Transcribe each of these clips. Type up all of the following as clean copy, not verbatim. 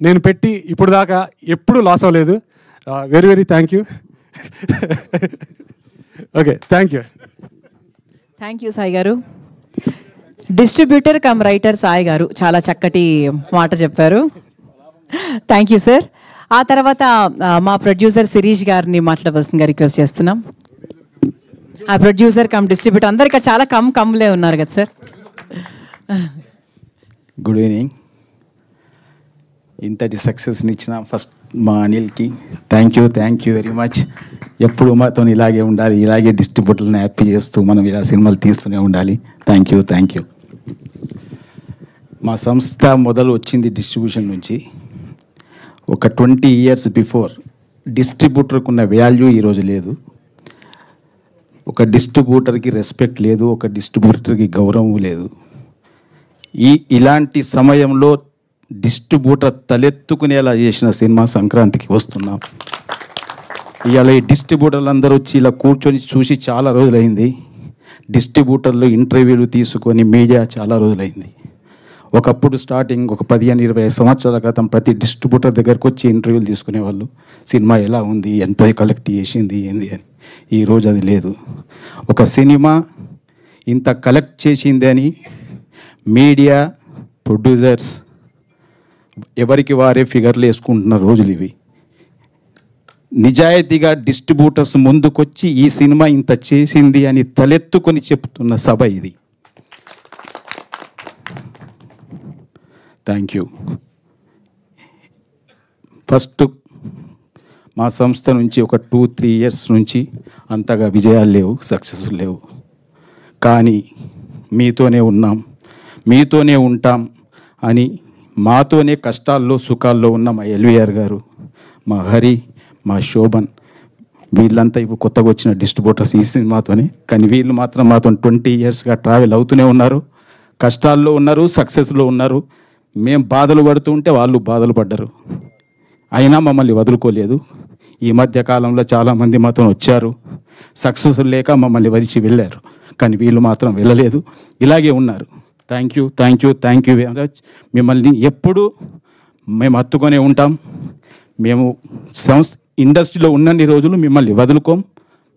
నేను పెట్టి ఇప్పుడు దాకా ఎప్పుడూ లాస్ అవ్వలేదు. Very very thank you. Okay, thank you. Thank you Sai garu. Distributor cum writer Sai గారు చాలా చక్కటి మాట చెప్పారు. Thank you sir. ఆ తర్వాత మా ప్రొడ్యూసర్ శిరీష్ గారిని మాట్లాడవలసిందిగా రిక్వెస్ట్ చేస్తున్నాం. ఆ ప్రొడ్యూసర్ కమ్ డిస్ట్రిబ్యూటర్ అందరు ఇక్కడ చాలా కమ్లే ఉన్నారు కదా సార్. Good evening. ఇంతటి సక్సెస్ని ఇచ్చిన ఫస్ట్ మా అనిల్కి థ్యాంక్ యూ వెరీ మచ్. ఎప్పుడు మాతో ఇలాగే ఉండాలి, ఇలాగే డిస్ట్రిబ్యూటర్ని హ్యాపీ చేస్తూ మనం ఇలా సినిమాలు తీస్తూనే ఉండాలి. Thank you. మా సంస్థ మొదలు వచ్చింది డిస్ట్రిబ్యూషన్ నుంచి. ఒక 20 years బిఫోర్ డిస్ట్రిబ్యూటర్కి ఉన్న వాల్యూ ఈరోజు లేదు. ఒక డిస్ట్రిబ్యూటర్కి రెస్పెక్ట్ లేదు, ఒక డిస్ట్రిబ్యూటర్కి గౌరవం లేదు. ఇలాంటి సమయంలో డిస్ట్రిబ్యూటర్ తలెత్తుకునేలా చేసిన సినిమా సంక్రాంతికి వస్తున్నాం. ఇవాళ ఈ డిస్ట్రిబ్యూటర్లు అందరూ వచ్చి ఇలా కూర్చొని చూసి చాలా రోజులైంది. డిస్ట్రిబ్యూటర్లు ఇంటర్వ్యూలు తీసుకొని మీడియా చాలా రోజులైంది. ఒకప్పుడు స్టార్టింగ్ ఒక 15-20 సంవత్సరాల క్రితం ప్రతి డిస్ట్రిబ్యూటర్ దగ్గరకు వచ్చి ఇంటర్వ్యూలు తీసుకునేవాళ్ళు. సినిమా ఎలా ఉంది, ఎంత కలెక్ట్ చేసింది, ఏంది అని. ఈరోజు అది లేదు. ఒక సినిమా ఇంత కలెక్ట్ చేసింది అని మీడియా, ప్రొడ్యూసర్స్ ఎవరికి వారే ఫిగర్లు వేసుకుంటున్న రోజులు ఇవి. నిజాయితీగా డిస్ట్రిబ్యూటర్స్ ముందుకొచ్చి ఈ సినిమా ఇంత చేసింది అని తలెత్తుకొని చెప్తున్న సభ ఇది. Thank you. ఫస్ట్ మా సంస్థ నుంచి ఒక 2-3 years నుంచి అంతగా విజయాలు లేవు, సక్సెస్ లేవు. కానీ మీతోనే ఉన్నాం, మీతోనే ఉంటాం అని మాతోనే కష్టాల్లో సుఖాల్లో ఉన్న మా ఎల్వీఆర్ గారు, మా హరి, మా శోభన్, వీళ్ళంతా ఇప్పుడు కొత్తగా వచ్చిన డిస్ట్రిబ్యూటర్స్ ఈ సినిమాతోనే. కానీ వీళ్ళు మాత్రం మాతో 20 yearsగా ట్రావెల్ అవుతూనే ఉన్నారు. కష్టాల్లో ఉన్నారు, సక్సెస్లో ఉన్నారు. మేము బాధలు పడుతూ ఉంటే వాళ్ళు బాధలు పడ్డారు, అయినా మమ్మల్ని వదులుకోలేదు. ఈ మధ్య కాలంలో చాలామంది మాతో వచ్చారు, సక్సెస్ లేక మమ్మల్ని వదిలి వెళ్ళారు. కానీ వీళ్ళు మాత్రం వెళ్ళలేదు, ఇలాగే ఉన్నారు. Thank you very much. మిమ్మల్ని ఎప్పుడు మేము హత్తుకొనే ఉంటాం. మేము ఇండస్ట్రీలో ఉన్నన్ని రోజులు మిమ్మల్ని వదులుకోం,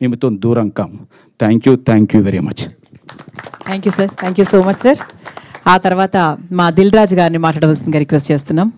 మేముతో దూరం కాం. Thank you very much. Thank you sir. Thank you so much sir. ఆ తర్వాత మా దిల్ రాజు గారిని మాట్లాడవలసిందిగా రిక్వెస్ట్ చేస్తున్నాం.